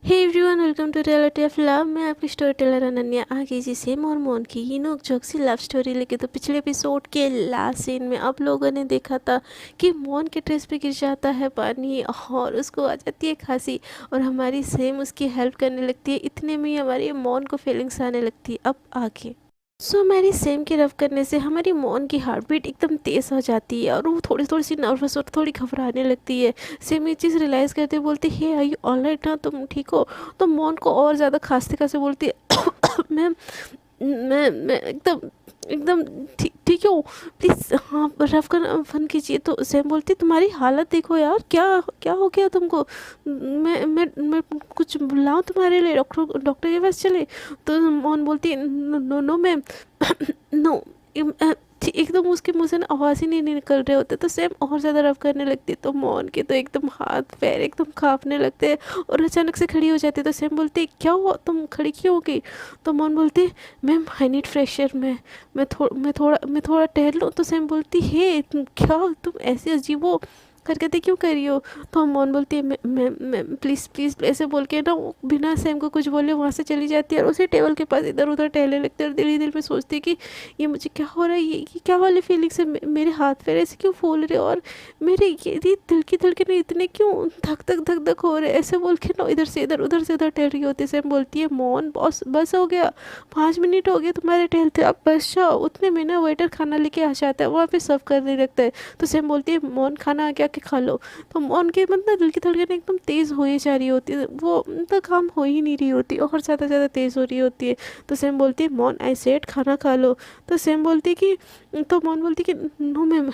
Hey everyone, welcome to reality of love. मैं आपकी story teller Ananya आ गई जी सेम और मोन की ये नोक सी लव स्टोरी लेके। तो पिछले एपिसोड के लास्ट सीन में आप लोगों ने देखा था कि मोन के ड्रेस पे गिर जाता है पानी और उसको आ जाती है खांसी और हमारी सेम उसकी हेल्प करने लगती है। इतने में ही हमारी मोन को फीलिंग्स आने लगती है। अब आगे हमारी सेम के रफ करने से हमारी मोन की हार्ट बीट एकदम तेज़ हो जाती है और वो थोड़ी थोड़ी सी नर्वस और थोड़ी घबराने लगती है। सेम ये चीज़ रियलाइज़ करते हुए बोलती है, हे आई ऑल राइट ना, तुम ठीक हो? तो मोन को और ज़्यादा खांसते खांसते बोलती है, मैम मैं एकदम एकदम ठीक ठीक हूँ, प्लीज़ हाँ रफ कर फन कीजिए। तो सैम बोलती, तुम्हारी हालत देखो यार, क्या क्या हो गया तुमको? मैं कुछ बुलाऊँ तुम्हारे लिए? डॉक्टर डॉक्टर के पास चले? तो मोहन बोलती, no no no ma'am, no. एकदम उसके मुंह से ना आवाज़ ही नहीं निकल रहे होते। तो सैम और ज़्यादा रफ करने लगती है। तो मोहन के तो एकदम हाथ पैर एकदम कांपने लगते हैं और अचानक से खड़ी हो जाती है। तो सैम बोलती, क्या हुआ, तुम खड़ी क्यों हो गई? तो मोहन बोलती, ma'am I need fresh air, मैं थोड़ा टहल लूँ। तो सैम बोलती, हे क्या तुम ऐसी अजीब हो हरकतें क्यों कर रही हो? तो मोहन बोलती है, मैं प्लीज़ प्लीज़ ऐसे बोल के ना वो बिना सैम को कुछ बोले वहाँ से चली जाती है और उसी टेबल के पास इधर उधर टहलने लगती है और दिल ही दिल में सोचती है कि ये मुझे क्या हो रहा है, ये क्या वाली फीलिंग्स है, मेरे हाथ पैर ऐसे क्यों फूल रहे और मेरे ये दिल की धड़कनें इतने क्यों धक धक हो रहे, ऐसे बोल के ना इधर से इधर उधर से उधर टहल रही होती है। सैम बोलती है, मोहन बॉस बस हो गया, 5 मिनट हो गए तुम्हारे टहलते, अब बस जाओ। उतने में ना वेटर खाना लेके आ जाता है, वहाँ पे सर्व करने लगता है। तो सैम बोलती है, मोहन खाना आके आके खा लो। तो मोहन के मतलब दिल की धड़कन एकदम तेज़ हो ही जा रही होती है, वो मतलब काम हो ही नहीं रही होती और ज़्यादा तेज़ हो रही होती है। तो सैम बोलती है, मोहन आई सेड खाना खा लो। तो सैम बोलती है कि तो मोहन बोलती है कि no ma'am,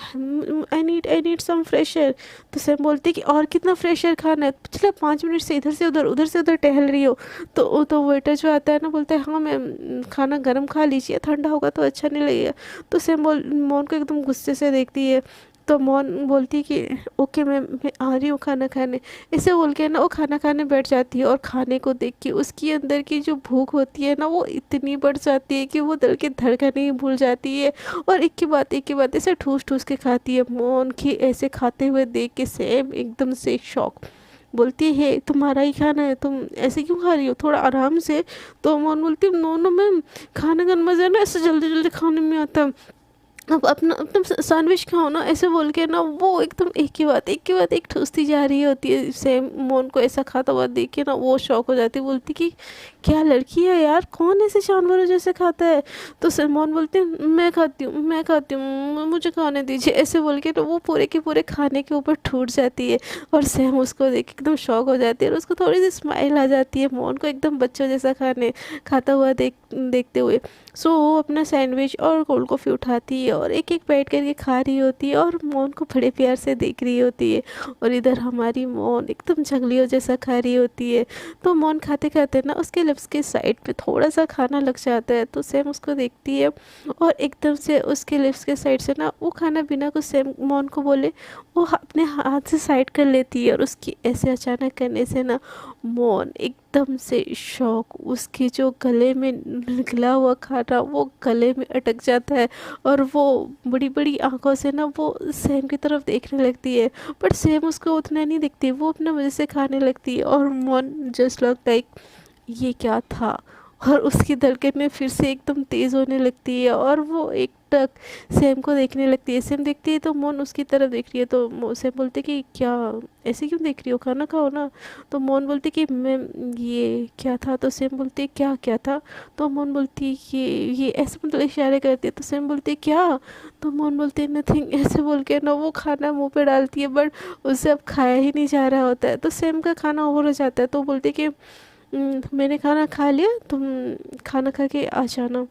I need some fresh air. तो सैम बोलती है कि और कितना फ्रेश एयर खाना है, पिछले 5 मिनट से इधर से उधर टहल रही हो। तो वेटर जो आता है ना बोलता है, हाँ मैम खाना गर्म खा लीजिए, ठंडा होगा तो अच्छा नहीं लगेगा। तो सैम मोहन को एकदम गुस्से से देखती है। तो मोहन बोलती है कि ओके मैम, मैं आ रही हूँ खाना खाने। ऐसे बोल के ना वो खाना खाने बैठ जाती है और खाने को देख के उसकी अंदर की जो भूख होती है ना वो इतनी बढ़ जाती है कि वो दिल की धड़कनें ही भूल जाती है और एक की बात ऐसे ठूस ठूस के खाती है। मोहन की ऐसे खाते हुए देख के सेम एकदम से शॉक, बोलती है तुम्हारा ही खाना है, तुम ऐसे क्यों खा रही हो, थोड़ा आराम से। तो मोहन बोलती है, नो नो मैम, खाने का मज़ा ना ऐसे जल्दी जल्दी खाने में आता, अब अपना अपना सैंडविच खाओ ना, ऐसे बोल के ना वो एकदम एक के बाद एक ठूसती जा रही होती है। सेम मोन को ऐसा खाता हुआ देख के ना वो शौक हो जाती है, बोलती कि क्या लड़की है यार, कौन ऐसे जानवरों जैसे खाता है? तो मोन बोलती है, मैं खाती हूँ, मुझे खाने दीजिए। ऐसे बोल के ना वो पूरे के पूरे खाने के ऊपर ठूट जाती है और सैम उसको देख के एकदम शौक हो जाती है और उसको थोड़ी सी स्माइल आ जाती है मोन को एकदम बच्चों जैसा खाने खाता हुआ देखते हुए। सो वो अपना सैंडविच और कोल्ड कॉफ़ी उठाती है और एक एक बैठ करके खा रही होती है और मोन को बड़े प्यार से देख रही होती है। और इधर हमारी मोन एकदम जंगलियों जैसा खा रही होती है। तो मोन खाते खाते ना उसके लिप्स के साइड पे थोड़ा सा खाना लग जाता है। तो सेम उसको देखती है और एकदम से उसके लिप्स के साइड से ना वो खाना बिना कुछ सेम मोन को बोले वो अपने हाथ से साइड कर लेती है और उसकी ऐसे अचानक करने से ना मोन एकदम से शॉक, उसके जो गले में निकला हुआ खाना वो गले में अटक जाता है और वो बड़ी बड़ी आंखों से ना वो सेम की तरफ देखने लगती है। बट सेम उसको उतना नहीं दिखती, वो अपना मज़े से खाने लगती है और मोन जस्ट लाइक ये क्या था। और उसकी धड़कनें फिर से एकदम तेज़ होने लगती है और वो एक टक सैम को देखने लगती है। सैम देखती है तो मोन उसकी तरफ देख रही है। तो सैम बोलते कि क्या ऐसे क्यों देख रही हो, खाना खाओ ना। तो मोन बोलती कि मैम ये क्या था। तो सैम बोलती क्या क्या था। तो मोन बोलती ये ऐसे मतलब इशारे करती है। तो सैम बोलती क्या। तो मोन बोलती नथिंग, ऐसे बोल के ना वो खाना मुंह पे डालती है बट उससे अब खाया ही नहीं जा रहा होता है। तो सैम का खाना ओवर हो जाता है। तो बोलती कि मैंने खाना खा लिया, तुम खाना खा के आ जाना,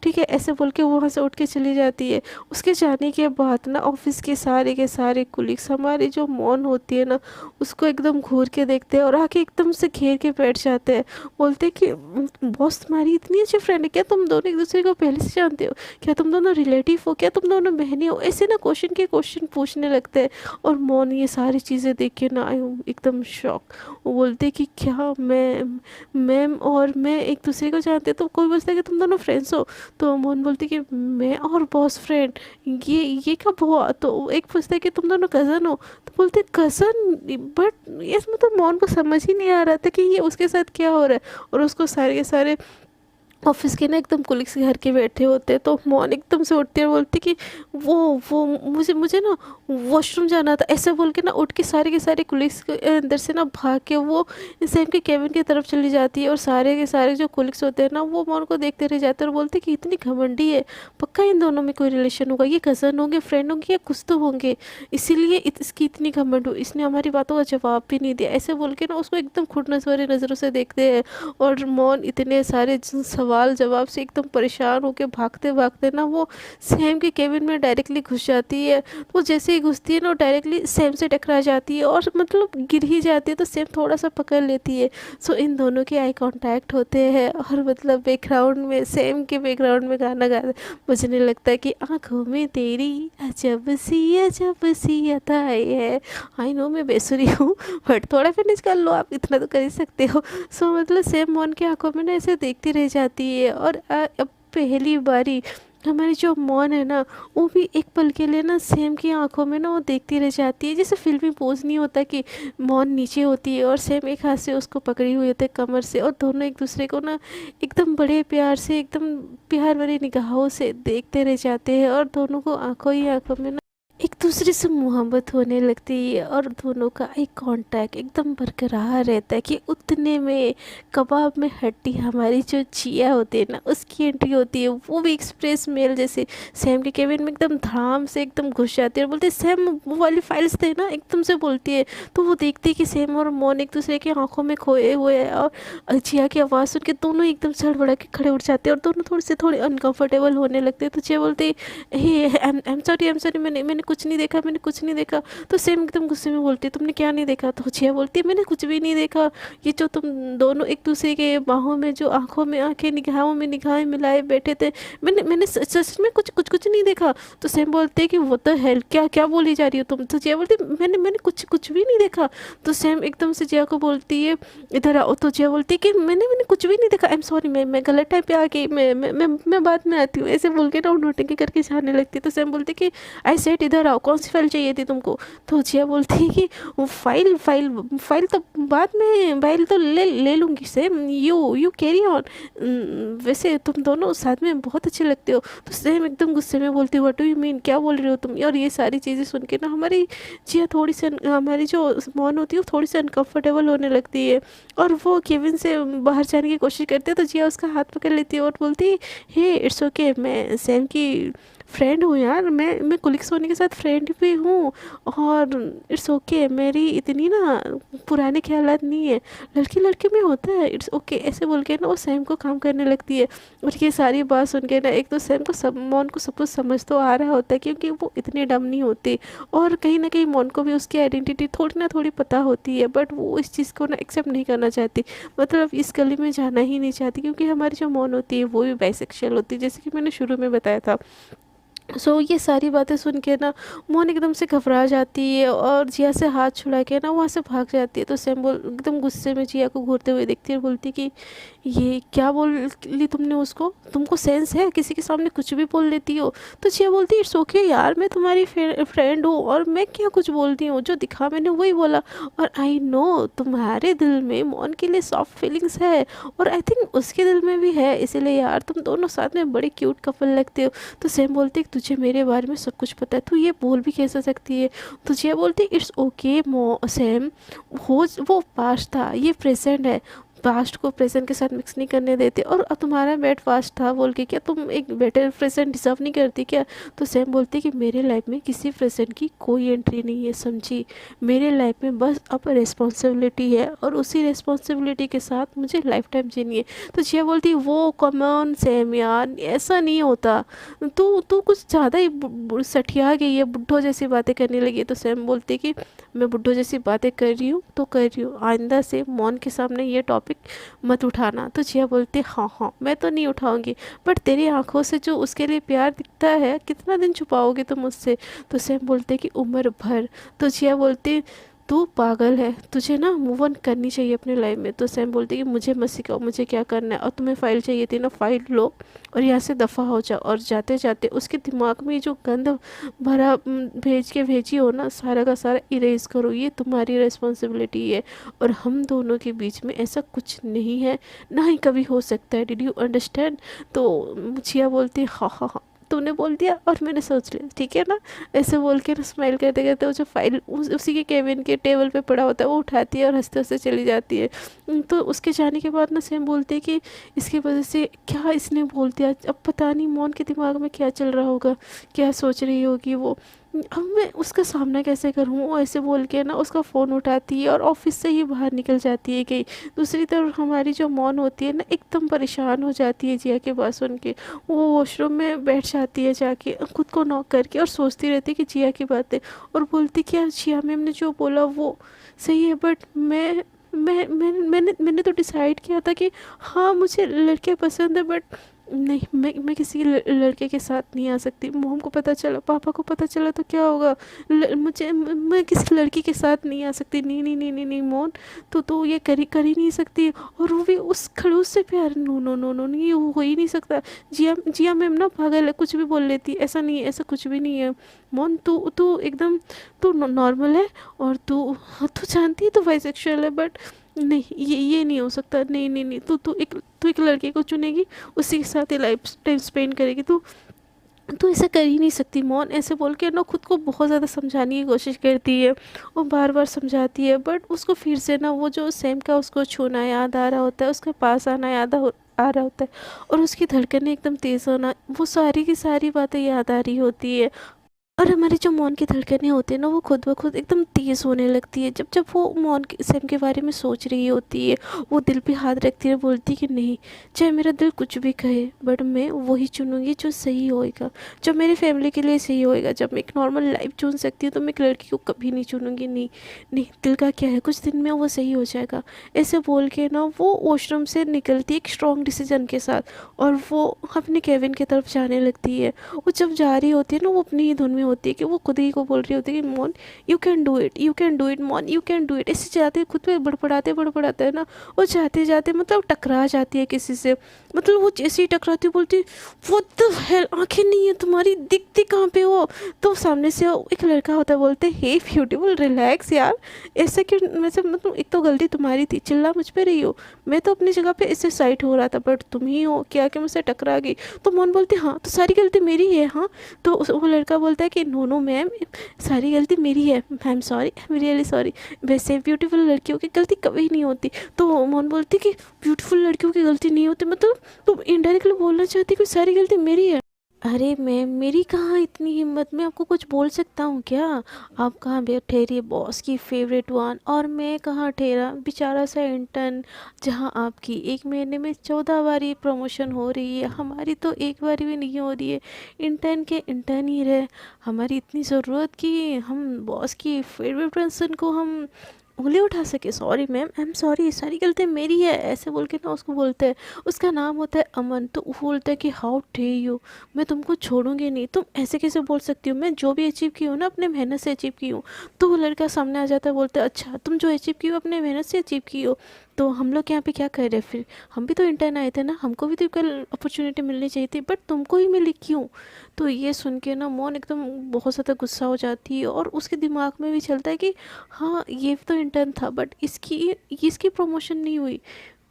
ठीक है। ऐसे बोल के वहाँ से उठ के चली जाती है। उसके जाने के बाद ना ऑफिस के सारे कुलीग्स हमारी जो मौन होती है ना उसको एकदम घूर के देखते हैं और आके एकदम से घेर के बैठ जाते हैं। बोलते हैं कि बॉस तुम्हारी इतनी अच्छी फ्रेंड है क्या, तुम दोनों एक दूसरे को पहले से जानते हो क्या, तुम दोनों रिलेटिव हो क्या, तुम दोनों बहनें हो, ऐसे ना क्वेश्चन के क्वेश्चन पूछने लगते हैं। और मौन ये सारी चीज़ें देख के ना आई हूँ एकदम शॉक। वो बोलते कि क्या मैम और मैं एक दूसरे को जानते, तो कोई बोलता है कि तुम दोनों फ्रेंड्स हो। तो मोहन बोलती कि मैं और बॉस फ्रेंड, ये कब हुआ? तो एक पूछता है कि तुम दोनों कज़न हो? तो बोलते कज़न, बट इसमें तो मोहन को समझ ही नहीं आ रहा था कि ये उसके साथ क्या हो रहा है। और उसको सारे के सारे ऑफिस के ना एकदम कुलीग्स घर के बैठे होते हैं, तो मोहन एकदम से उठती है और बोलती कि वो मुझे मुझे ना वॉशरूम जाना था, ऐसे बोल के ना उठ के सारे कुलीग्स के अंदर से ना भाग के वो सैम के केबिन की तरफ चली जाती है। और सारे के सारे जो कुलीग्स होते हैं ना वो मोहन को देखते रह जाते हैं और बोलते हैं कि इतनी घमंडी है, पक्का इन दोनों में कोई रिलेशन होगा, ये कज़न होंगे, फ्रेंड होंगे या कुछ तो होंगे, इसीलिए इसकी इतनी घमंड हो, इसने हमारी बातों का जवाब भी नहीं दिया, ऐसे बोल के ना उसको एकदम खुटनस भरी नज़रों से देखते हैं। और मोहन इतने सारे सवाल जवाब से एकदम परेशान होके भागते भागते ना वो सैम के केबिन में डायरेक्टली घुस जाती है। तो वो जैसे ही घुसती है ना, वो डायरेक्टली सैम से टकरा जाती है और मतलब गिर ही जाती है, तो सैम थोड़ा सा पकड़ लेती है। सो इन दोनों के आई कांटेक्ट होते हैं और मतलब बैकग्राउंड में सैम के बैकग्राउंड में गाना गा बजने लगता है कि आंखों में तेरी अजब सी अदाएं है। आई नो मैं बेसुरी हूँ, बट थोड़ा फिनिश कर लो, आप इतना तो कर ही सकते हो। सो मतलब सैम मोहन की आंखों में ना ऐसे देखती रह जाती है। और अब पहली बारी हमारी जो मोहन है ना, वो भी एक पल के लिए ना सैम की आंखों में ना वो देखती रह जाती है, जैसे फिल्मी पोज नहीं होता कि मोहन नीचे होती है और सैम एक हाथ से उसको पकड़ी हुई होती है कमर से, और दोनों एक दूसरे को ना एकदम बड़े प्यार से, एकदम प्यार भरी निगाहों से देखते रह जाते हैं। और दोनों को आंखों ही आंखों में ना एक दूसरे से मोहब्बत होने लगती है और दोनों का एक कांटेक्ट एकदम बरकरार रहता है। कि उतने में कबाब में हड्डी हमारी जो जिया होती है ना, उसकी एंट्री होती है, वो भी एक्सप्रेस मेल जैसे सैम के केबिन में एकदम धड़ाम से एकदम घुस जाती है और बोलते सैम वो वाली फाइल्स थे ना, एकदम से बोलती है। तो वो देखती है कि सैम और मोहन एक दूसरे की आंखों में खोए हुए हैं। और जिया की आवाज़ सुन के दोनों एकदम सड़बड़ा के खड़े उठ जाते हैं और दोनों थोड़े अनकंफर्टेबल होने लगते हैं। तो जिया बोलती है हे आई एम सॉरी, मैंने मैंने कुछ नहीं देखा, मैंने कुछ नहीं देखा। तो सेम एकदम गुस्से में बोलती है तुमने क्या नहीं देखा? तो जिया बोलती है मैंने कुछ भी नहीं देखा, ये जो तुम दोनों एक दूसरे के बाहों में जो आंखों में आंखें निगाहों में निगाहें मिलाए बैठे थे, मैंने मैंने सच में कुछ नहीं देखा। तो सेम बोलते हैं कि वो तो हेल क्या क्या बोली जा रही हो तुम? तो जिया बोलती है मैंने मैंने कुछ भी नहीं देखा। तो सेम एकदम से जिया को बोलती है इधर आओ। तो जिया बोलती है कि मैंने मैंने कुछ भी नहीं देखा, आई एम सॉरी, मैं गलत टाइम पे आ गई, मैं बाद में आती हूँ, ऐसे बोल के ना वो नोटिंग करके जाने लगती है। तो सेम बोलती है कि आई सेड इधर आओ, कौन सी फाइल चाहिए थी तुमको? तो जिया बोलती है कि वो फाइल फाइल फाइल तो बाद में, फाइल तो ले ले लूँगी सेम, यू कैरी ऑन, वैसे तुम दोनों साथ में बहुत अच्छे लगते हो। तो सेम एकदम गुस्से में बोलती है व्हाट डू यू मीन, क्या बोल रहे हो तुम? और ये सारी चीज़ें सुन के ना हमारी जिया थोड़ी सी हमारी जो मौन होती है वो थोड़ी सी अनकंफर्टेबल होने लगती है। और वो केविन से बाहर जाने की कोशिश करते हैं, तो जिया उसका हाथ पकड़ लेती है और बोलती है हे इट्स ओके, मैं सैम की फ्रेंड हूँ यार, मैं कुलिक सोनी के साथ फ्रेंड भी हूँ, और इट्स ओके, मेरी इतनी ना पुराने ख्यालात नहीं है, लड़की लड़की में होता है, इट्स ओके, ऐसे बोल के ना वो सैम को काम करने लगती है। और ये सारी बात सुन के ना एक तो सैम को मौन को सब कुछ समझ तो आ रहा होता है, क्योंकि वो इतने डम नहीं होते, और कहीं ना कहीं मौन को भी उसकी आइडेंटिटी थोड़ी ना थोड़ी पता होती है, बट वो इस चीज़ को ना एक्सेप्ट नहीं करना चाहती, मतलब इस गली में जाना ही नहीं चाहती, क्योंकि हमारी जो मौन होती है वो भी बाइसेक्सुअल होती है, जैसे कि मैंने शुरू में बताया था। ये सारी बातें सुन के ना मोहन एकदम से घबरा जाती है और जिया से हाथ छुड़ा के ना वहाँ से भाग जाती है। तो सैम बोल एकदम गुस्से में जिया को घूरते हुए देखती है और बोलती कि ये क्या बोल ली तुमने उसको, तुमको सेंस है, किसी के सामने कुछ भी बोल लेती हो? तो जिया बोलती है इट्स ओके यार, मैं तुम्हारी फ्रेंड हूँ और मैं क्या कुछ बोलती हूँ, जो दिखा मैंने वही बोला, और आई नो तुम्हारे दिल में मोहन के लिए सॉफ्ट फीलिंग्स है और आई थिंक उसके दिल में भी है, इसीलिए यार तुम दोनों साथ में बड़े क्यूट कपल लगते हो। तो सैम बोलती है तुझे मेरे बारे में सब कुछ पता है, तू ये बोल भी कैसे सकती है? तो जिया बोलती है इट्स ओके सैम, वो पास्ट था, ये प्रेजेंट है, पास्ट को प्रेजेंट के साथ मिक्स नहीं करने देते, और अब तुम्हारा बैड पास्ट था बोल के क्या तुम एक बेटर प्रेजेंट डिजर्व नहीं करती क्या? तो सैम बोलती कि मेरे लाइफ में किसी प्रेजेंट की कोई एंट्री नहीं है, समझी, मेरे लाइफ में बस अब रिस्पॉन्सिबिलिटी है और उसी रिस्पॉन्सिबिलिटी के साथ मुझे लाइफ टाइम जीनी है। तो जिया बोलती वो कमॉन सैम यार, ऐसा नहीं होता, तू तू कुछ ज़्यादा ही सठिया गई है, बुढ़ो जैसी बातें करने लगी है। तो सैम बोलती कि मैं बुढ़ो जैसी बातें कर रही हूँ तो कर रही हूँ, आइंदा से मौन के सामने ये टॉपिक मत उठाना। तो जिया बोलती हाँ हाँ मैं तो नहीं उठाऊंगी, बट तेरी आंखों से जो उसके लिए प्यार दिखता है कितना दिन छुपाओगे तुम मुझसे? तो सैम बोलते कि उम्र भर। तो जिया बोलती तू पागल है, तुझे ना मूव ऑन करनी चाहिए अपने लाइफ में। तो सैम बोलती है कि मुझे मत सिखाओ मुझे क्या करना है, और तुम्हें फ़ाइल चाहिए थी ना, फ़ाइल लो और यहाँ से दफ़ा हो जाओ। और जाते जाते उसके दिमाग में जो गंद भरा भेज के भेजी हो ना, सारा का सारा इरेज करो, ये तुम्हारी रिस्पॉन्सिबिलिटी है। और हम दोनों के बीच में ऐसा कुछ नहीं है, ना ही कभी हो सकता है। Did you understand? तो जिया बोलती है हाँ हाँ हाँ, तूने बोल दिया और मैंने सोच लिया, ठीक है ना। ऐसे बोल के ना स्माइल करते करते वो जो फाइल उसी के केबिन के टेबल पे पड़ा होता है वो उठाती है और हंसते हंसते चली जाती है। तो उसके जाने के बाद ना सैम बोलते हैं कि इसकी वजह से क्या इसने बोल दिया, अब पता नहीं मौन के दिमाग में क्या चल रहा होगा, क्या सोच रही होगी वो। अब मैं उसका सामना कैसे करूँ। वो ऐसे बोल के ना उसका फ़ोन उठाती है और ऑफिस से ही बाहर निकल जाती है कहीं। दूसरी तरफ हमारी जो मौन होती है ना, एकदम परेशान हो जाती है जिया के बात सुन के। वो वॉशरूम में बैठ जाती है जाके खुद को नॉक करके, और सोचती रहती है कि जिया की बातें, और बोलती कि यार जिया मैम ने जो बोला वो सही है, बट मैंने तो डिसाइड किया था कि हाँ मुझे लड़के पसंद है, बट नहीं, मैं किसी लड़के के साथ नहीं आ सकती। मोम को पता चला, पापा को पता चला तो क्या होगा। मैं किसी लड़की के साथ नहीं आ सकती। नहीं नहीं नहीं नहीं नहीं मोहन, तो ये कर ही नहीं सकती, और वो भी उस खड़ूस से प्यार। No no no no no, ये हो ही नहीं सकता। जिया जिया मैम ना पागल है, कुछ भी बोल लेती है। ऐसा नहीं है, ऐसा कुछ भी नहीं है मोहन, तू तू एकदम तू नॉर्मल है, और तू तू जानती है तू बाइसेक्सुअल है, बट नहीं, ये नहीं हो सकता। नहीं नहीं नहीं, तू एक लड़के को चुनेगी, उसी के साथ ही लाइफ टाइम स्पेंड करेगी। तू ऐसा कर ही नहीं सकती मौन। ऐसे बोल के ना खुद को बहुत ज़्यादा समझाने की कोशिश करती है, वो बार बार समझाती है, बट उसको फिर से ना वो जो सैम का उसको छूना याद आ रहा होता है, उसके पास आना आ रहा होता है, और उसकी धड़कनें एकदम तेज़ होना, वो सारी की सारी बातें याद आ रही होती है। और हमारी जो मौन की धड़कनें होती है ना, वो खुद ब खुद एकदम तेज़ होने लगती है, जब जब वो सैम के बारे में सोच रही होती है। वो दिल पे हाथ रखती है, बोलती है कि नहीं, चाहे मेरा दिल कुछ भी कहे, बट मैं वही चुनूंगी जो सही होएगा, जो मेरी फैमिली के लिए सही होएगा। जब मैं एक नॉर्मल लाइफ चुन सकती हूँ तो मैं एक लड़की को कभी नहीं चुनूंगी। नहीं नहीं, दिल का क्या है, कुछ दिन में वो सही हो जाएगा। ऐसे बोल के ना वो वॉशरूम से निकलती है एक स्ट्रॉन्ग डिसीजन के साथ, और वो अपने केबिन की तरफ जाने लगती है। वो जब जा रही होती है ना, वो अपनी ही धुन में होती है कि वो खुद ही को बोल रही होती है कि मोन you can do it, you can do it मोन, यू कैन डू इट। ऐसे जाते खुद पे बड़बड़ाते है ना, वो जाते जाते मतलब टकरा जाती है किसी से। मतलब वो जैसे ही टकराती है बोलती व्हाट द हेल, आंखें नहीं है तुम्हारी, दिखती कहाँ पे हो। तो सामने से एक लड़का होता है, बोलते हे ब्यूटीफुल रिलैक्स यार, ऐसा क्यों। वैसे मतलब एक तो गलती तुम्हारी थी, चिल्ला मुझ पे रही हो, मैं तो अपनी जगह पे इससे साइड हो रहा था, बट तुम ही हो क्या कि मुझसे टकरा गई। तो मोन बोलती हाँ तो सारी गलती मेरी है। हाँ, तो वो लड़का बोलता है कि नो नो मैम, सारी गलती मेरी है, I am sorry, I am really sorry. वैसे ब्यूटीफुल लड़कियों की गलती कभी नहीं होती। तो मोहन बोलती कि ब्यूटीफुल लड़कियों की गलती नहीं होती, मतलब तुम इनडायरेक्टली बोलना चाहती कि सारी गलती मेरी है। अरे मैम, मेरी कहाँ इतनी हिम्मत, मैं आपको कुछ बोल सकता हूँ क्या। आप कहाँ ठहरी बॉस की फेवरेट वन, और मैं कहाँ ठहरा बेचारा सा इंटर्न, जहाँ आपकी एक महीने में 14 बारी प्रमोशन हो रही है, हमारी तो एक बारी भी नहीं हो रही है। इंटर्न के इंटर्न ही रहे, हमारी इतनी ज़रूरत कि हम बॉस की फेवरेट पर्सन को हम उंगली उठा सके। Sorry ma'am, I am sorry, सारी गलती मेरी है, ऐसे बोल के ना उसको बोलते हैं। उसका नाम होता है अमन। तो वो बोलता है कि हाउ डे यू, मैं तुमको छोड़ूंगी नहीं, तुम ऐसे कैसे बोल सकती हो, मैं जो भी अचीव की हूँ ना अपने मेहनत से अचीव की हूँ। तो वो लड़का सामने आ जाता है, बोलता है अच्छा तुम जो अचीव की हो अपने मेहनत से अचीव की हो, तो हम लोग यहाँ पे क्या कर रहे हैं फिर, हम भी तो इंटर्न आए थे ना, हमको भी तो कल अपॉर्चुनिटी मिलनी चाहिए थी, बट तुमको ही मिली क्यों। तो ये सुन के ना मोन एकदम बहुत ज़्यादा गुस्सा हो जाती है, और उसके दिमाग में भी चलता है कि हाँ ये तो इंटर्न था, बट इसकी प्रमोशन नहीं हुई,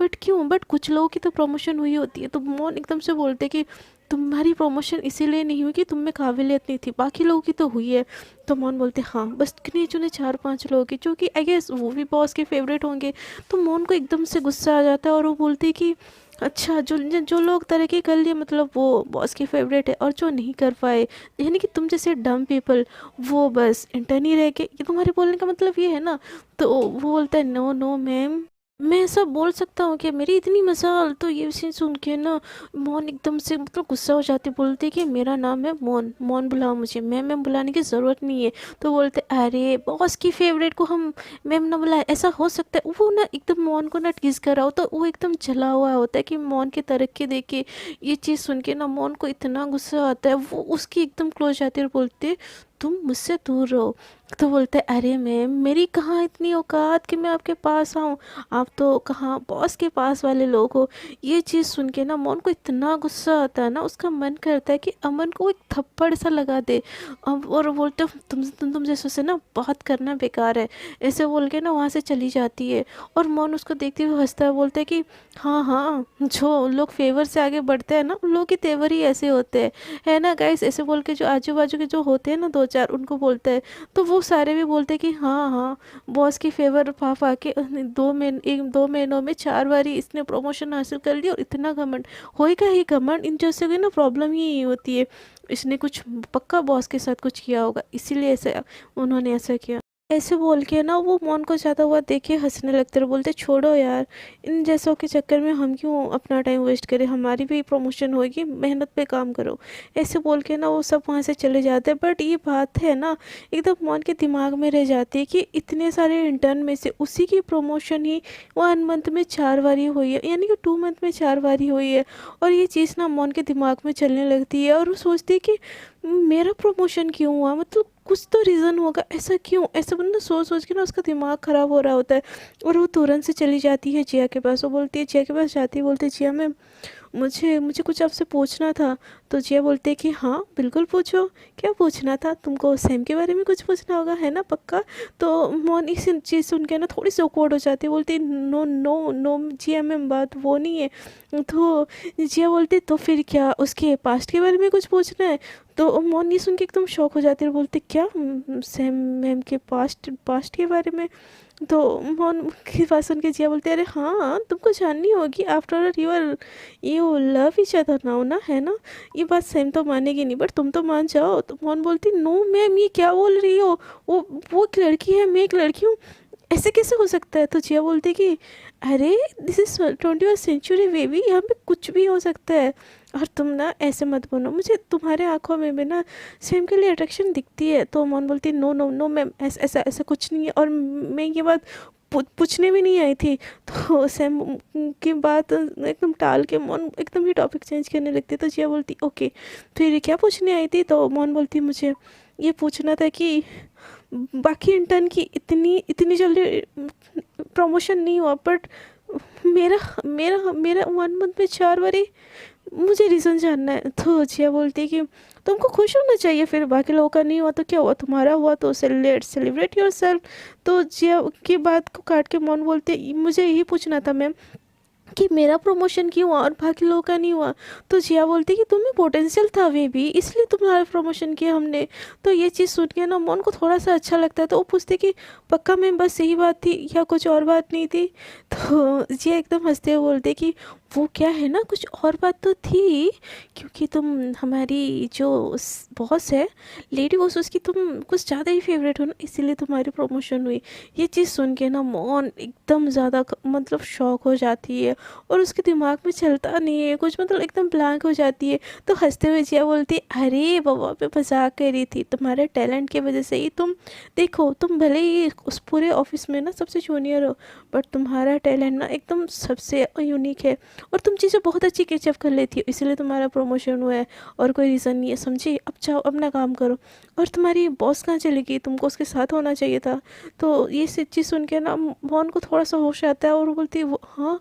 बट क्यों, बट कुछ लोगों की तो प्रमोशन हुई होती है। तो मोन एकदम से बोलते कि तुम्हारी प्रमोशन इसीलिए नहीं हुई कि तुम में काबिलियत नहीं थी, बाकी लोगों की तो हुई है। तो मोन बोलते हाँ बस गिने चुने 4-5 लोगों की, जो कि आई गेस वो भी बॉस के फेवरेट होंगे। तो मोन को एकदम से गुस्सा आ जाता है, और वो बोलती कि अच्छा जो जो लोग तरक्की कर लिए मतलब वो बॉस के फेवरेट है, और जो नहीं कर पाए यानी कि तुम जैसे डम पीपल, वो बस इंटर्न ही रह गए, ये तुम्हारे बोलने का मतलब ये है ना। तो वो बोलता है नो नो मैम, मैं ऐसा बोल सकता हूँ कि मेरी इतनी मजाल। तो ये चीज़ सुन के ना मोन एकदम से मतलब गुस्सा हो जाती, बोलती कि मेरा नाम है मोन, मोन बुलाओ मुझे, मैम बुलाने की ज़रूरत नहीं है। तो बोलते अरे बॉस की फेवरेट को हम मैम ना बुलाए, ऐसा हो सकता है। वो ना एकदम मोन को ना टीज कर रहा हो, तो वो एकदम जला हुआ होता है कि मोन की तरक्की देख के। ये चीज़ सुन के ना मोन को इतना गुस्सा आता है, वो उसकी एकदम क्लोज जाती है और बोलते तुम मुझसे दूर रहो। तो बोलते अरे मैम मेरी कहाँ इतनी औकात कि मैं आपके पास आऊँ, आप तो कहाँ बॉस के पास वाले लोग हो। ये चीज़ सुन के ना मोहन को इतना गुस्सा आता है ना, उसका मन करता है कि अमन को एक थप्पड़ सा लगा दे। अब और बोलते तुम जैसों से ना बात करना बेकार है, ऐसे बोल के ना वहाँ से चली जाती है। और मोहन उसको देखते हुए हंसता है, बोलते है कि हाँ हाँ, जो लोग फेवर से आगे बढ़ते हैं ना उन लोगों के तेवर ही ऐसे होते हैं, है ना गाइस। ऐसे बोल के जो आजू बाजू के जो होते हैं ना दो चार, उनको बोलते हैं। तो वो सारे भी बोलते हैं कि हाँ हाँ, बॉस की फेवर पा पा के 2 महीनों में 4 बारी इसने प्रमोशन हासिल कर लिया। और इतना घमंड होएगा ही, घमंड इन जैसे की ना प्रॉब्लम ही यही होती है। इसने कुछ पक्का बॉस के साथ कुछ किया होगा, इसीलिए ऐसा उन्होंने ऐसा किया। ऐसे बोल के ना वो मोन को ज़्यादा हुआ देख के हंसने लगते और बोलते छोड़ो यार, इन जैसों के चक्कर में हम क्यों अपना टाइम वेस्ट करें, हमारी भी प्रमोशन होगी, मेहनत पे काम करो। ऐसे बोल के ना वो सब वहाँ से चले जाते हैं। बट ये बात है ना एकदम मोन के दिमाग में रह जाती है कि इतने सारे इंटर्न में से उसी की प्रमोशन ही 1 मंथ में 4 बारी हुई है, यानी कि 2 मंथ में 4 बारी हुई है। और ये चीज़ ना मोन के दिमाग में चलने लगती है और वो सोचती है कि मेरा प्रमोशन क्यों हुआ, मतलब कुछ तो रीज़न होगा, ऐसा क्यों, ऐसा बंदा सोच सोच के ना उसका दिमाग ख़राब हो रहा होता है। और वो तुरंत से चली जाती है जिया के पास। वो बोलती है, जिया के पास जाती है, बोलती है जिया मैम मुझे मुझे कुछ आपसे पूछना था। तो जिया बोलते है कि हाँ बिल्कुल पूछो, क्या पूछना था, तुमको सैम के बारे में कुछ पूछना होगा है ना पक्का। तो मोन इस चीज़ सुन के ना थोड़ी सी awkward हो जाती है, बोलती है नो नो नो जिया मैम बात वो नहीं है। तो जिया बोलती तो फिर क्या, उसके पास्ट के बारे में कुछ पूछना है। तो मोन ये सुन के एकदम शॉक हो जाती है और बोलती क्या सैम मैम के पास्ट पास्ट के बारे में। तो मोन की बात सुन के जिया बोलती है अरे हाँ तुमको जाननी होगी, after all you love each other now ना, है ना। ये बात सैम तो मानेगी नहीं बट तुम तो मान जाओ। तो मोन बोलती नो मैम ये क्या बोल रही हो, वो एक लड़की है, मैं एक लड़की हूँ, ऐसे कैसे हो सकता है। तो जिया बोलती कि अरे this is 21st century baby, यहाँ पे कुछ भी हो सकता है। और तुम ना ऐसे मत बोलो, मुझे तुम्हारे आंखों में भी ना सेम के लिए अट्रैक्शन दिखती है। तो मोन बोलती नो नो नो मैम ऐसा ऐसा ऐसा कुछ नहीं है, और मैं ये बात पूछने भी नहीं आई थी। तो सैम की बात एकदम टाल के मोन एकदम ही टॉपिक चेंज करने लगती। तो जिया बोलती ओके फिर क्या पूछने आई थी। तो मोन बोलती मुझे ये पूछना था कि बाकी इंटर्न की इतनी इतनी जल्दी प्रमोशन नहीं हुआ, बट मेरा मेरा मेरा 1 मंथ में 4 बारी, मुझे रीज़न जानना है। तो जिया बोलती है कि तुमको खुश होना चाहिए, फिर बाकी लोगों का नहीं हुआ तो क्या हुआ, तुम्हारा हुआ तो सेलिब्रेट योर सेल्फ। तो जिया की बात को काट के मोन बोलते मुझे यही पूछना था मैम कि मेरा प्रमोशन क्यों हुआ और बाकी लोगों का नहीं हुआ। तो जिया बोलती कि तुम्हें पोटेंशियल था वे भी, इसलिए तुम्हारा प्रमोशन किया हमने। तो ये चीज़ सुन के ना मोन को थोड़ा सा अच्छा लगता है। तो वो पूछते कि पक्का मैम बस यही बात थी या कुछ और बात नहीं थी। तो जिया एकदम हंसते हुए बोलते कि वो क्या है ना कुछ और बात तो थी, क्योंकि तुम हमारी जो बॉस है लेडी बॉस, उसकी तुम कुछ ज़्यादा ही फेवरेट हो ना, इसीलिए तुम्हारी प्रमोशन हुई। ये चीज़ सुन के ना मोन एकदम ज़्यादा मतलब शॉक हो जाती है और उसके दिमाग में चलता नहीं है कुछ, मतलब एकदम ब्लैंक हो जाती है। तो हंसते हुए जिया बोलती अरे बाबा मैं मजाक कर रही थी, तुम्हारे टैलेंट की वजह से ही तुम देखो, तुम भले ही उस पूरे ऑफिस में ना सबसे जूनियर हो, बट तुम्हारा टैलेंट ना एकदम सबसे यूनिक है और तुम चीज़ें बहुत अच्छी कैचअप कर लेती हो, इसलिए तुम्हारा प्रमोशन हुआ है और कोई रीज़न नहीं है, समझी। अब जाओ अपना काम करो। और तुम्हारी बॉस कहाँ चली गई, तुमको उसके साथ होना चाहिए था। तो ये चीज़ सुन के ना मोहन को थोड़ा सा होश आता है और वो बोलती है वो हाँ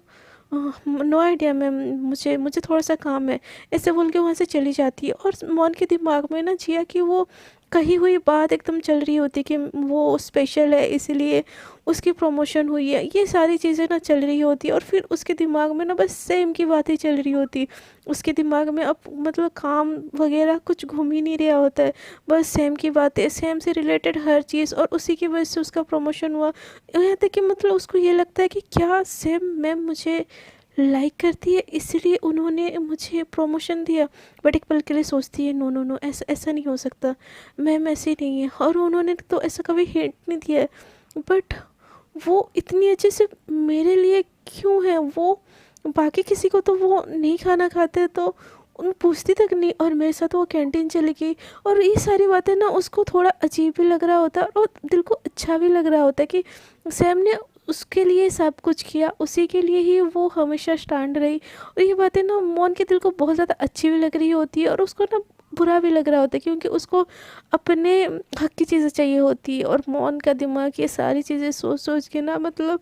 नो आइडिया मैम, मुझे मुझे थोड़ा सा काम है, ऐसे बोल के वहाँ से चली जाती है। और मोहन के दिमाग में ना जिया कि वो कही हुई बात एकदम चल रही होती कि वो स्पेशल है इसीलिए उसकी प्रमोशन हुई है, ये सारी चीज़ें ना चल रही होती। और फिर उसके दिमाग में ना बस सेम की बातें चल रही होती, उसके दिमाग में अब मतलब काम वगैरह कुछ घूम ही नहीं रहा होता है, बस सेम की बातें, सेम से रिलेटेड हर चीज़, और उसी की वजह से उसका प्रमोशन हुआ। यहाँ तक कि मतलब उसको ये लगता है कि क्या सेम मैम मुझे लाइक करती है इसलिए उन्होंने मुझे प्रमोशन दिया। बट एक पल के लिए सोचती है नो नो नो ऐसा ऐसा नहीं हो सकता, मैम ऐसी नहीं है और उन्होंने तो ऐसा कभी हिंट नहीं दिया है। बट वो इतनी अच्छे से मेरे लिए क्यों है, वो बाकी किसी को तो वो नहीं खाना खाते तो उन पूछती तक नहीं, और मेरे साथ वो कैंटीन चली गई। और ये सारी बातें ना उसको थोड़ा अजीब भी लग रहा होता है और दिल को अच्छा भी लग रहा होता है कि सैम ने उसके लिए सब कुछ किया, उसी के लिए ही वो हमेशा स्टैंड रही। और ये बातें ना मोहन के दिल को बहुत ज़्यादा अच्छी भी लग रही होती है और उसको ना बुरा भी लग रहा होता है क्योंकि उसको अपने हक की चीज़ें चाहिए होती है। और मोन का दिमाग ये सारी चीज़ें सोच सोच के ना मतलब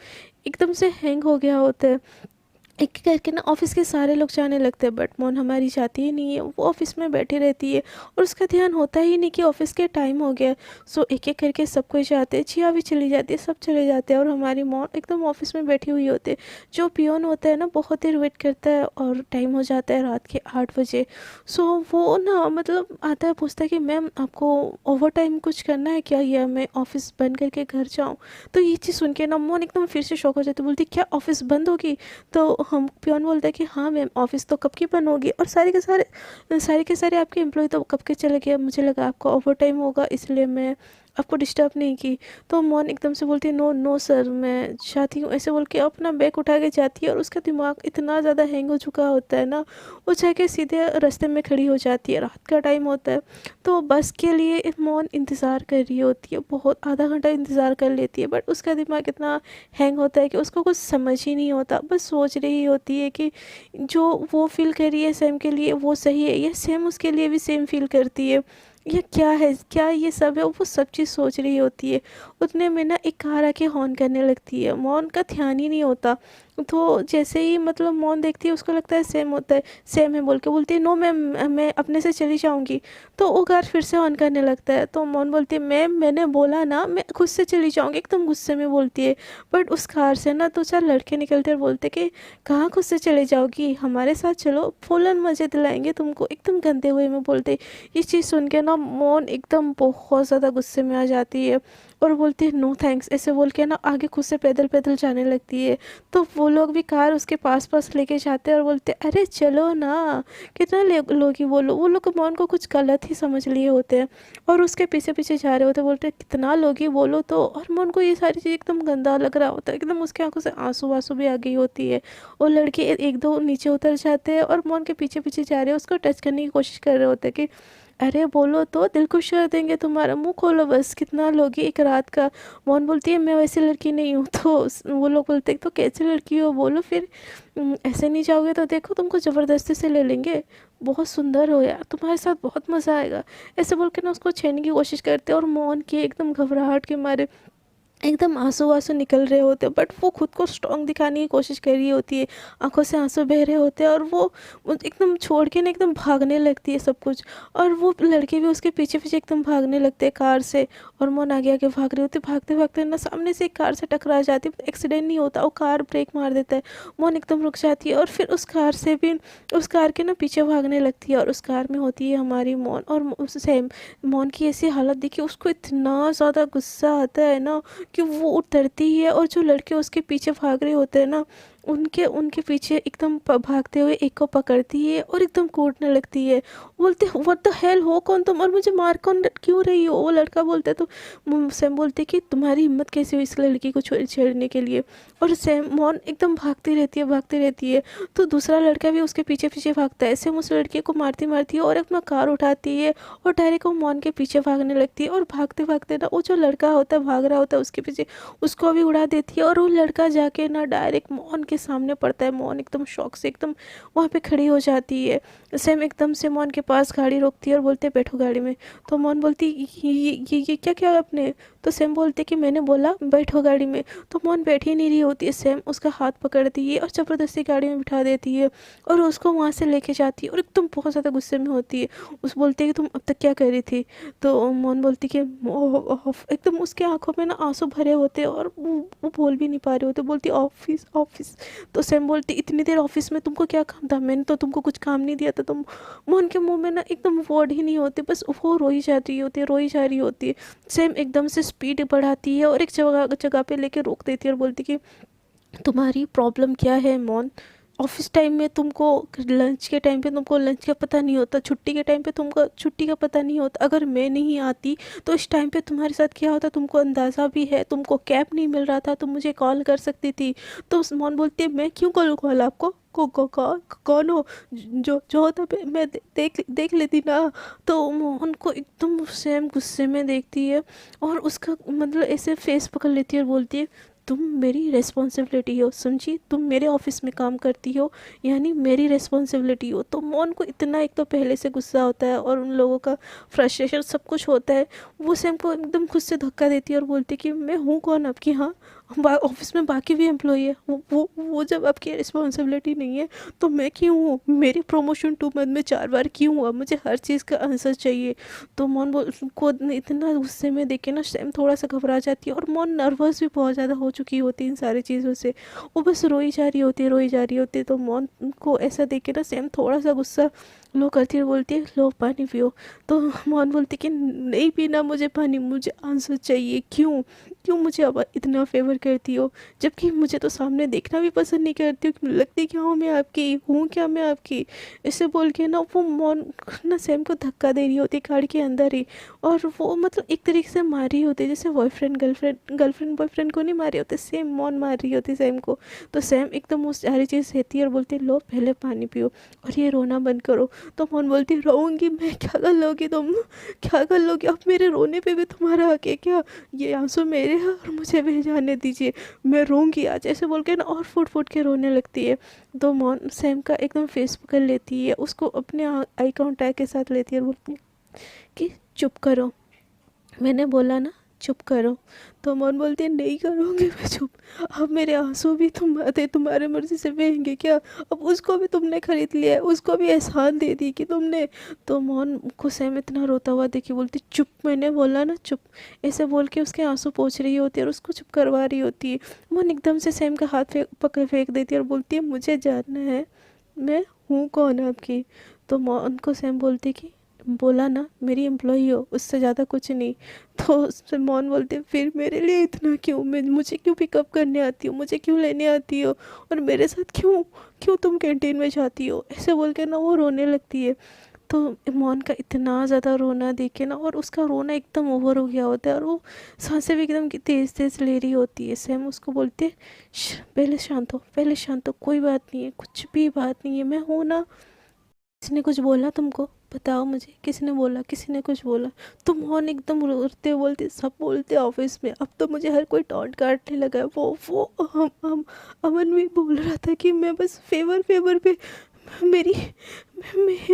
एकदम से हैंग हो गया होता है। एक एक करके ना ऑफिस के सारे लोग जाने लगते हैं, बट मोन हमारी जाती ही नहीं है, वो ऑफिस में बैठी रहती है और उसका ध्यान होता ही नहीं कि ऑफिस के टाइम हो गया। सो एक एक करके सब कोई जाते हैं, जिया भी चली जाती है, सब चले जाते हैं और हमारी मोन एकदम ऑफिस में बैठी हुई होती है। जो पियोन होता है ना बहुत देर वेट करता है और टाइम हो जाता है रात के 8 बजे। सो वो ना मतलब आता है, पूछता है कि मैम आपको ओवर टाइम कुछ करना है क्या, या मैं ऑफिस बंद करके घर जाऊँ। तो ये चीज़ सुन के ना मोन एकदम फिर से शौक हो जाती है, बोलती क्या ऑफिस बंद होगी। तो हम पियोन बोलता है कि हाँ मैम ऑफिस तो कब की बंद होगी, और सारे के सारे आपके एम्प्लॉय तो कब के चले गए, मुझे लगा आपको ओवर टाइम होगा इसलिए मैं आपको डिस्टर्ब नहीं की। तो मोन एकदम से बोलती है नो नो सर मैं चाहती हूँ, ऐसे बोल के अपना बैग उठा के जाती है। और उसका दिमाग इतना ज़्यादा हैंग हो चुका होता है ना, वो जाके सीधे रास्ते में खड़ी हो जाती है। रात का टाइम होता है तो बस के लिए मोन इंतज़ार कर रही होती है, बहुत आधा घंटा इंतज़ार कर लेती है, बट उसका दिमाग इतना हैंग होता है कि उसको कुछ समझ ही नहीं होता, बस सोच रही होती है कि जो वो फील कर रही है सैम के लिए वो सही है, या सैम उसके लिए भी सेम फील करती है, या क्या है, क्या ये सब है, वो सब चीज़ सोच रही होती है। उतने में ना एक कार आके हॉर्न करने लगती है, मौन का ध्यान ही नहीं होता। तो जैसे ही मतलब मौन देखती है उसको लगता है सेम होता है, सेम है बोल के बोलती है नो मैम मैं अपने से चली जाऊंगी। तो वो कार फिर से ऑन करने लगता है, तो मौन बोलती है मैम मैंने बोला ना मैं खुद से चली जाऊंगी, एकदम गुस्से में बोलती है। बट उस कार से ना दो चार लड़के निकलते और बोलते कि कहाँ खुद से चले जाओगी, हमारे साथ चलो फुलन मजे दिलाएंगे तुमको, एकदम गंदे हुए में बोलते। ये चीज़ सुन के ना मौन एकदम बहुत ज़्यादा गुस्से में आ जाती है और बोलती है नो थैंक्स, ऐसे बोल के ना आगे खुद से पैदल पैदल जाने लगती है। तो वो लोग भी कार उसके पास पास लेके जाते हैं और बोलते हैं अरे चलो ना, कितना लोग ही बोलो, वो लोग मौन को कुछ गलत ही समझ लिए होते हैं और उसके पीछे पीछे जा रहे होते हैं, बोलते हैं कितना लोग ही बोलो तो। और मौन को ये सारी चीज़ एकदम गंदा लग रहा होता है, एकदम उसके आंखों से आंसू वांसू भी आ गई होती है। और लड़के एक दो नीचे उतर जाते हैं और मौन के पीछे पीछे जा रहे हैं, उसको टच करने की कोशिश कर रहे होते हैं कि अरे बोलो तो दिल खुश कर देंगे तुम्हारा, मुंह खोलो बस, कितना लोगी एक रात का। मोहन बोलती है मैं वैसी लड़की नहीं हूँ। तो वो लोग बोलते हैं तो कैसी लड़की हो बोलो फिर। ऐसे नहीं जाओगे तो देखो तुमको ज़बरदस्ती से ले लेंगे, बहुत सुंदर हो यार, तुम्हारे साथ बहुत मज़ा आएगा। ऐसे बोल के ना उसको छेड़ने की कोशिश करते हैं और मोहन की एकदम घबराहट के मारे एकदम आंसू वांसू निकल रहे होते हैं, बट वो खुद को स्ट्रांग दिखाने की कोशिश कर रही होती है, आंखों से आंसू बह रहे होते हैं और वो एकदम छोड़ के ना एकदम भागने लगती है सब कुछ। और वो लड़के भी उसके पीछे पीछे एकदम भागने लगते हैं कार से। और मोन आगे आगे भाग रही होती है, भागते भागते ना सामने से एक कार से टकरा जाती है, एक्सीडेंट नहीं होता, वो कार ब्रेक मार देता है। मोन एकदम रुक जाती है और फिर उस कार से भी उस कार के ना पीछे भागने लगती है और उस कार में होती है हमारी मोन। और उस सेम मोन की ऐसी हालत देखी उसको इतना ज़्यादा गुस्सा आता है ना कि वो उतरती है और जो लड़के उसके पीछे भाग रहे होते हैं ना उनके उनके पीछे एकदम भागते हुए एक को पकड़ती है और एकदम कूटने लगती है। बोलते व्हाट द हेल हो कौन तुम और मुझे मार कौन क्यों रही हो। वो लड़का बोलता है तो सैम बोलते कि तुम्हारी हिम्मत कैसे हुई इस लड़की को छेड़ने के लिए। और सैम मौन एकदम भागती रहती है। तो दूसरा लड़का भी उसके पीछे पीछे भागता है, सैम उस लड़के को मारती मारती है और अपना कार उठाती है और डायरेक्ट वो मौन के पीछे भागने लगती है। और भागते भागते ना वो जो लड़का होता है भाग रहा होता है उसके पीछे उसको भी उड़ा देती है और वो लड़का जाके ना डायरेक्ट मौन के सामने पड़ता है। मौन एकदम शौक से एकदम वहाँ पे खड़ी हो जाती है। सैम एकदम से मौन के पास गाड़ी रोकती है और बोलते बैठो गाड़ी में। तो मौन बोलती ये क्या किया आपने। तो सैम बोलते कि मैंने बोला बैठो गाड़ी में। तो मौन बैठ ही नहीं रही होती है, सैम उसका हाथ पकड़ती है और ज़बरदस्ती गाड़ी में बिठा देती है और उसको वहाँ से लेके जाती है और एकदम बहुत ज़्यादा गुस्से में होती है। उस बोलती है कि तुम अब तक क्या कर रही थी। तो मौन बोलती कि एकदम उसके आंखों में ना आंसू भरे होते हैं और वो बोल भी नहीं पा रहे होते, बोलती ऑफिस ऑफिस। तो सैम बोलती इतनी देर ऑफिस में तुमको क्या काम था, मैंने तो तुमको कुछ काम नहीं दिया था। तुम मोहन के मुंह में ना एकदम वर्ड ही नहीं होते, बस वो रोई जा रही होती है रोई जा रही होती है। सैम एकदम से स्पीड बढ़ाती है और एक जगह जगह पे लेके रोक देती है और बोलती कि तुम्हारी प्रॉब्लम क्या है मोहन। ऑफिस टाइम में तुमको लंच के टाइम पे तुमको लंच का पता नहीं होता, छुट्टी के टाइम पे तुमको छुट्टी का पता नहीं होता। अगर मैं नहीं आती तो इस टाइम पे तुम्हारे साथ क्या होता तुमको अंदाज़ा भी है। तुमको कैब नहीं मिल रहा था, तुम मुझे कॉल कर सकती थी। तो मोहन बोलती है मैं क्यों करूँ कॉल आपको, कौन हो, जो होता मैं देख लेती ना। तो मोहन को एकदम सेम गुस्से में देखती है और उसका मतलब ऐसे फेस पकड़ लेती है और बोलती है तुम मेरी रिस्पॉन्सिबिलिटी हो, समझी, तुम मेरे ऑफिस में काम करती हो, यानी मेरी रिस्पॉन्सिबिलिटी हो। तो मोन को इतना एक तो पहले से गुस्सा होता है और उन लोगों का फ्रस्ट्रेशन सब कुछ होता है। वो सैम को एकदम खुद से धक्का देती है और बोलती है कि मैं हूँ कौन आपकी, हाँ, ऑफिस में बाकी भी एम्प्लॉई है, वो जब आपकी रिस्पॉन्सिबिलिटी नहीं है तो मैं क्यों हूँ, मेरी प्रमोशन 2 मंथ में 4 बार क्यों हुआ, मुझे हर चीज़ का आंसर चाहिए। तो मोन बोल को इतना गुस्से में देख के ना सैम थोड़ा सा घबरा जाती है और मोन नर्वस भी बहुत ज़्यादा हो चुकी होती है इन सारी चीज़ों से। वो बस रोई जा रही होती है, रोई जा रही होती है। तो मोन को ऐसा देख के ना सैम थोड़ा सा गुस्सा लो करती है, बोलती है लो पानी पियो। तो मोन बोलती कि नहीं पीना मुझे पानी, मुझे आंसर चाहिए, क्यों, क्यों मुझे अब इतना फेवर करती हो, जबकि मुझे तो सामने देखना भी पसंद नहीं करती हो, लगती क्या हूँ मैं आपकी, हूँ क्या मैं आपकी। ऐसे बोल के ना वो मोन ना सैम को धक्का दे रही होती कार के अंदर ही। और वो मतलब एक तरीके से मार रही होती है जैसे बॉयफ्रेंड गर्लफ्रेंड बॉयफ्रेंड को नहीं मारी होती, सेम मोन मार रही होती सैम को। तो सैम एकदम उस सारी चीज़ सहती है और बोलती है लो पहले पानी पियो और ये रोना बंद करो। तो मोन बोलती रोऊंगी मैं, क्या कर लोगी तुम, क्या कर लोगी, अब मेरे रोने पे भी तुम्हारा हक है क्या, ये आंसू मेरे हैं और मुझे भी जाने दीजिए, मैं रोऊंगी आज, ऐसे बोल के ना और फुट फुट के रोने लगती है। तो मोन सैम का एकदम फेस पकड़ लेती है, उसको अपने आई कांटेक्ट के साथ लेती है और बोलती है कि चुप करो, मैंने बोला ना चुप करो। तो मोन बोलती है नहीं करूँगी मैं चुप, अब मेरे आंसू भी तुम थे तुम्हारे मर्जी से बहेंगे क्या, अब उसको भी तुमने खरीद लिया है, उसको भी एहसान दे दी कि तुमने। तो मोन को सैम इतना रोता हुआ देखी बोलती चुप, मैंने बोला ना चुप, ऐसे बोल के उसके आंसू पोंछ रही होती है और उसको चुप करवा रही होती है। मोन एकदम से सैम का हाथ पकड़ फेंक देती है और बोलती है मुझे जानना है मैं हूँ कौन आपकी। तो मोन को सैम बोलती कि बोला ना मेरी एम्प्लॉई हो, उससे ज़्यादा कुछ नहीं। तो उससे मोन बोलते फिर मेरे लिए इतना क्यों, मैं मुझे क्यों पिकअप करने आती हो, मुझे क्यों लेने आती हो, और मेरे साथ क्यों क्यों तुम कैंटीन में जाती हो, ऐसे बोल के ना वो रोने लगती है। तो मोन का इतना ज़्यादा रोना देख के ना, और उसका रोना एकदम ओवर हो गया होता है और वो सांसें भी एकदम तेज़ तेज़ ले रही होती है। सैम उसको बोलते पहले शांत हो, पहले शांत हो, कोई बात नहीं है, कुछ भी बात नहीं है, मैं हूँ ना, किसी ने कुछ बोला तुमको, बताओ मुझे, किसी ने बोला, किसी ने कुछ बोला। तुम मोहन एकदम रोते बोलते सब बोलते ऑफिस में, अब तो मुझे हर कोई टॉन्ट काटने लगा है, वो अमन भी बोल रहा था कि मैं बस फेवर फेवर पे मेरी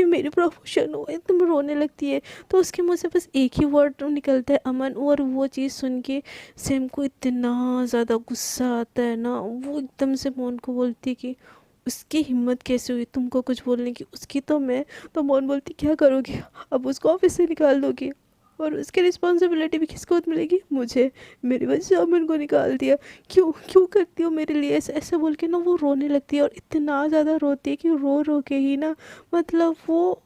मेरी प्रमोशन हुआ है, तुम रोने लगती है। तो उसके मुंह से बस एक ही वर्ड निकलता है अमन, और वो चीज़ सुन के सैम को इतना ज़्यादा गुस्सा आता है ना, वो एकदम से मोहन को बोलती है कि उसकी हिम्मत कैसे हुई तुमको कुछ बोलने की, उसकी तो मैं। तो मोहन बोलती क्या करोगे, अब उसको ऑफिस से निकाल दोगे, और उसकी रिस्पॉन्सिबिलिटी भी किसको मिलेगी, मुझे, मेरी वजह से अमन को निकाल दिया, क्यों क्यों करती हो मेरे लिए ऐसे, ऐसे बोल के ना वो रोने लगती है और इतना ज़्यादा रोती है कि रो रो के ही ना मतलब वो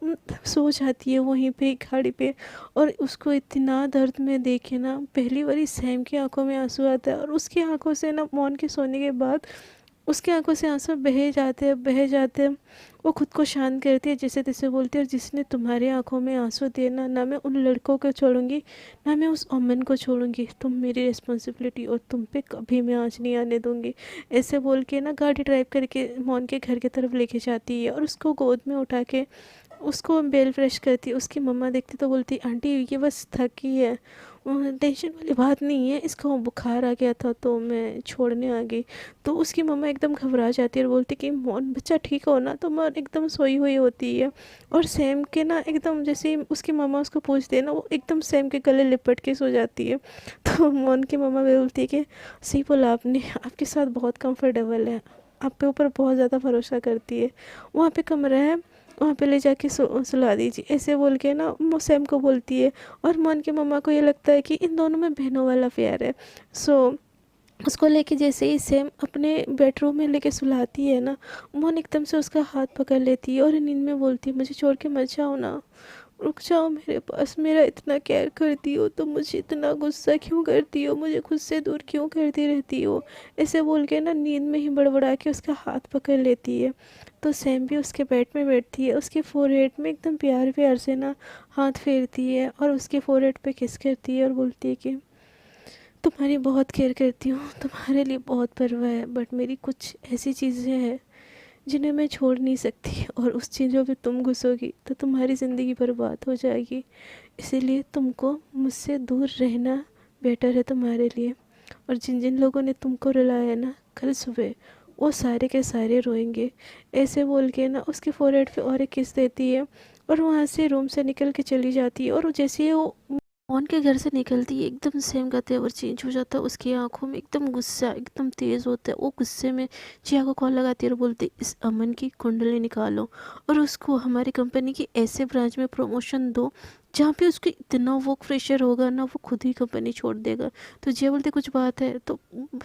सो जाती है वहीं पे गाड़ी पे। और उसको इतना दर्द में देखे ना पहली बारी सैम की आंखों में आंसू आता है, और उसकी आंखों से ना मोहन के सोने के बाद उसकी आंखों से आंसू बहे जाते हैं, बहे जाते हैं। वो खुद को शांत करती है, जैसे तैसे बोलती है और जिसने तुम्हारी आंखों में आंसू दिए ना, ना मैं उन लड़कों को छोड़ूंगी, ना मैं उस अमन को छोड़ूंगी, तुम मेरी रिस्पॉन्सिबिलिटी और तुम पे कभी मैं आँच नहीं आने दूंगी। ऐसे बोल के ना गाड़ी ड्राइव करके मोहन के घर की तरफ लेके जाती है और उसको गोद में उठा के उसको बेल फ्रेश करती है। उसकी मम्मा देखती तो बोलती आंटी ये बस थकी है, टेंशन वाली बात नहीं है, इसको बुखार आ गया था तो मैं छोड़ने आ गई। तो उसकी मम्मा एकदम घबरा जाती है और बोलती कि मोहन बच्चा ठीक हो ना, तो मोहन एकदम सोई हुई होती है। और सैम के ना एकदम जैसे ही उसकी मम्मा उसको पूछती है ना, वो एकदम सैम के गले लिपट के सो जाती है। तो मोहन की मम्मा बोलती है कि सही बोला आपने, आपके साथ बहुत कंफर्टेबल है, आप पे ऊपर बहुत ज़्यादा भरोसा करती है, वहाँ पे कमरा है, वहाँ पे ले जाके सुला दीजिए, ऐसे बोल के ना वो सैम को बोलती है। और मोहन की मम्मा को ये लगता है कि इन दोनों में बहनों वाला प्यार है। सो उसको लेके जैसे ही सेम अपने बेडरूम में लेके सुलाती है ना, मोहन एकदम से उसका हाथ पकड़ लेती है और नींद में बोलती है मुझे छोड़ के मत जाओ ना, रुक जाओ मेरे पास, मेरा इतना केयर करती हो तो मुझे इतना गुस्सा क्यों करती हो, मुझे खुद से दूर क्यों करती रहती हो, ऐसे बोल के ना नींद में ही बड़बड़ा के उसका हाथ पकड़ लेती है। तो सैम भी उसके बेड में बैठती है, उसके फोरहेड में एकदम प्यार प्यार से ना हाथ फेरती है और उसके फोरहेड पे किस करती है और बोलती है कि तुम्हारी बहुत केयर करती हूँ, तुम्हारे लिए बहुत परवाह है, बट मेरी कुछ ऐसी चीज़ें हैं जिन्हें मैं छोड़ नहीं सकती, और उस चीज़ों पे तुम घुसोगी तो तुम्हारी ज़िंदगी बर्बाद हो जाएगी, इसीलिए तुमको मुझसे दूर रहना बेटर है तुम्हारे लिए। और जिन जिन लोगों ने तुमको रुलाया है ना, कल सुबह वो सारे के सारे रोएंगे। ऐसे बोल के ना उसके फोrehead पे और एक किस देती है और वहाँ से रूम से निकल के चली जाती है। और वो जैसे ही वो मोहन के घर से निकलती है एकदम सेम का तेवर चेंज हो जाता है। उसकी आंखों में एकदम गुस्सा एकदम तेज़ होता है। वो गुस्से में जिया को कॉल लगाती है और बोलती है, इस अमन की कुंडली निकालो और उसको हमारी कंपनी की ऐसे ब्रांच में प्रमोशन दो जहाँ पे उसको इतना वर्क प्रेशर होगा ना, वो खुद ही कंपनी छोड़ देगा। तो जिया बोलती कुछ बात है, तो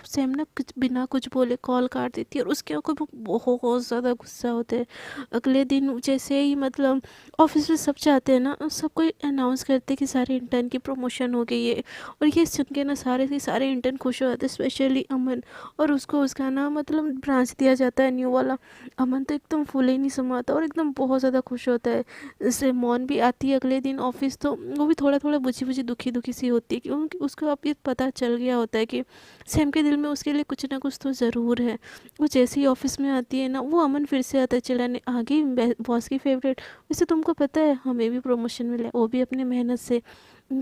सेम ना कुछ बिना कुछ बोले कॉल काट देती है और उसकी आंखों में बहुत ज़्यादा गुस्सा होता है। अगले दिन जैसे ही मतलब ऑफिस में सब चाहते हैं ना, सबको अनाउंस करते हैं कि सारे इंटर्न की प्रमोशन हो गई है। और ये सुन के ना सारे के सारे इंटर्न खुश हो जाते हैं, स्पेशली अमन। और उसको उसका ना मतलब ब्रांच दिया जाता है न्यू वाला। अमन तो एकदम फूले ही नहीं समाता और एकदम बहुत ज़्यादा खुश होता है। जैसे मौन भी आती है अगले दिन ऑफिस, तो वो भी थोड़ा थोड़ा बुझी बुझी दुखी दुखी सी होती है, क्योंकि उसको अब ये पता चल गया होता है कि सैम के दिल में उसके लिए कुछ ना कुछ तो ज़रूर है। वो जैसे ही ऑफिस में आती है ना, वो अमन फिर से आता है चिल्लाने, आ गई बॉस की फेवरेट। वैसे तुमको पता है हमें भी प्रमोशन मिला है, वो भी अपने मेहनत से,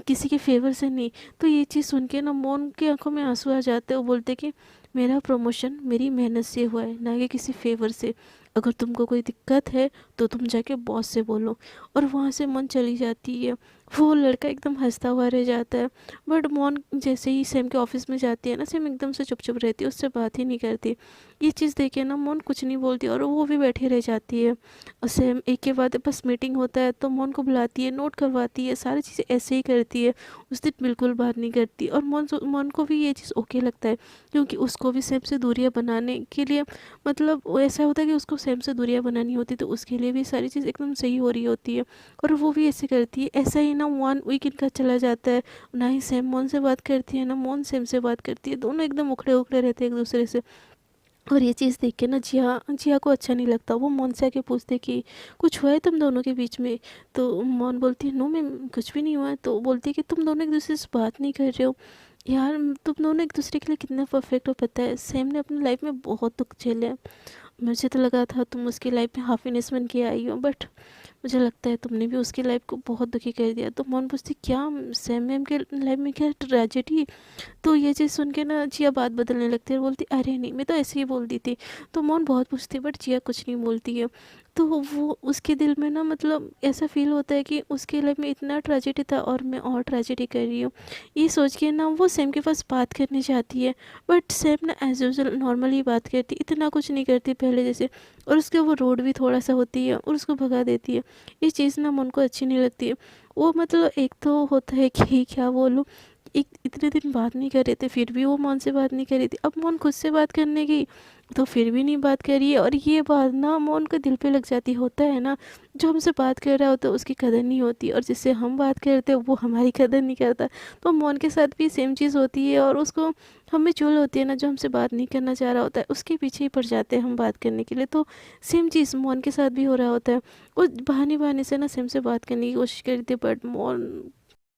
किसी के फेवर से नहीं। तो ये चीज़ सुन के ना मोन की आंखों में आंसू आ जाते हैं। वो बोलते कि मेरा प्रमोशन मेरी मेहनत से हुआ है, ना कि किसी फेवर से। अगर तुमको कोई दिक्कत है तो तुम जाके बॉस से बोलो। और वहाँ से मन चली जाती है। वो लड़का एकदम हंसता हुआ रह जाता है। बट मोन जैसे ही सेम के ऑफिस में जाती है ना, सेम एकदम से चुप चुप रहती है, उससे बात ही नहीं करती। ये चीज़ देखे ना मोन कुछ नहीं बोलती और वो भी बैठी रह जाती है। और सेम एक के बाद बस मीटिंग होता है तो मोन को बुलाती है, नोट करवाती है, सारी चीज़ें ऐसे ही करती है। उस दिन बिल्कुल बात नहीं करती। और मोन को भी ये चीज़ ओके लगता है, क्योंकि उसको भी सेम से दूरियां बनाने के लिए, मतलब वो ऐसा होता है कि उसको सेम से दूरियां बनानी होती, तो उसके लिए भी सारी चीज़ एकदम सही हो रही होती है। और वो भी ऐसे करती है। ऐसा ही ना 1 वीक इनका चला जाता है। ना ही सेम मोन से बात करती है, ना मोन सेम से बात करती है। दोनों एकदम उखड़े उखड़े रहते हैं एक दूसरे से। और ये चीज़ देख के ना जिया जिया को अच्छा नहीं लगता। वो मोन से आके पूछते कि कुछ हुआ है तुम दोनों के बीच में। तो मोन बोलती है नो मैम, कुछ भी नहीं हुआ है। तो बोलती है कि तुम दोनों एक दूसरे से बात नहीं कर रहे हो। यार तुम दोनों एक दूसरे के लिए कितना परफेक्ट हो पता है। सैम ने अपनी लाइफ में बहुत दुख झेले हैं। मुझे तो लगा था तुम उसकी लाइफ में हैप्पीनेस बन के आई हो, बट मुझे लगता है तुमने भी उसकी लाइफ को बहुत दुखी कर दिया। तो मोन पूछती क्या सैम मैम के लाइफ में क्या ट्रेजेडी। तो ये चीज़ सुन के ना जिया बात बदलने लगती है और बोलती अरे नहीं, मैं तो ऐसे ही बोलती थी। तो मोन बहुत पूछती है बट जिया कुछ नहीं बोलती है। तो वो उसके दिल में ना मतलब ऐसा फील होता है कि उसके लाइफ में इतना ट्रेजेडी था और मैं और ट्रेजेडी कर रही हूँ। ये सोच के ना वो सेम के पास बात करने जाती है। बट सेम ना एज यूजल नॉर्मली बात करती, इतना कुछ नहीं करती पहले जैसे। और उसके वो रोड भी थोड़ा सा होती है और उसको भगा देती है। ये चीज़ ना मन को अच्छी नहीं लगती है। वो मतलब एक तो होता है कि क्या बोलूँ, एक इतने दिन बात नहीं कर रहे थे फिर भी वो मोन से बात नहीं कर रही थी। अब मोन खुद से बात करने गई तो फिर भी नहीं बात करी है। और ये बात ना मोन के दिल पे लग जाती, होता है ना, जो हमसे बात कर रहा होता है उसकी कदर नहीं होती और जिससे हम बात करते हैं वो हमारी कदर नहीं करता। तो मोन के साथ भी सेम चीज़ होती है। और उसको हमें चुल होती है ना, जो हमसे बात नहीं करना चाह रहा होता है उसके पीछे ही पड़ जाते हैं हम बात करने के लिए। तो सेम चीज़ मोन के साथ भी हो रहा होता है। वो बहाने बहाने से ना सेम से बात करने की कोशिश करी थी, बट मोन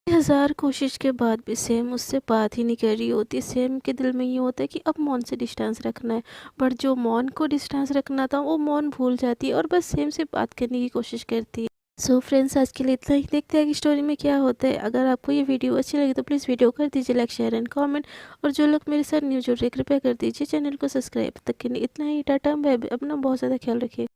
हज़ार कोशिश के बाद भी सेम उससे बात ही नहीं कर रही होती। सेम के दिल में ये होता है कि अब मौन से डिस्टेंस रखना है। पर जो मौन को डिस्टेंस रखना था वो मौन भूल जाती है और बस सेम से बात करने की कोशिश करती है। सो फ्रेंड्स, आज के लिए इतना ही। देखते हैं कि स्टोरी में क्या होता है। अगर आपको ये वीडियो अच्छी लगी तो प्लीज़ वीडियो कर दीजिए लाइक शेयर एंड कमेंट। और जो लोग मेरे साथ न्यू जुड़ रहे कृपया कर दीजिए चैनल को सब्सक्राइब। तक के लिए इतना ही। Tata bye bye. अपना बहुत ज़्यादा ख्याल रखिए।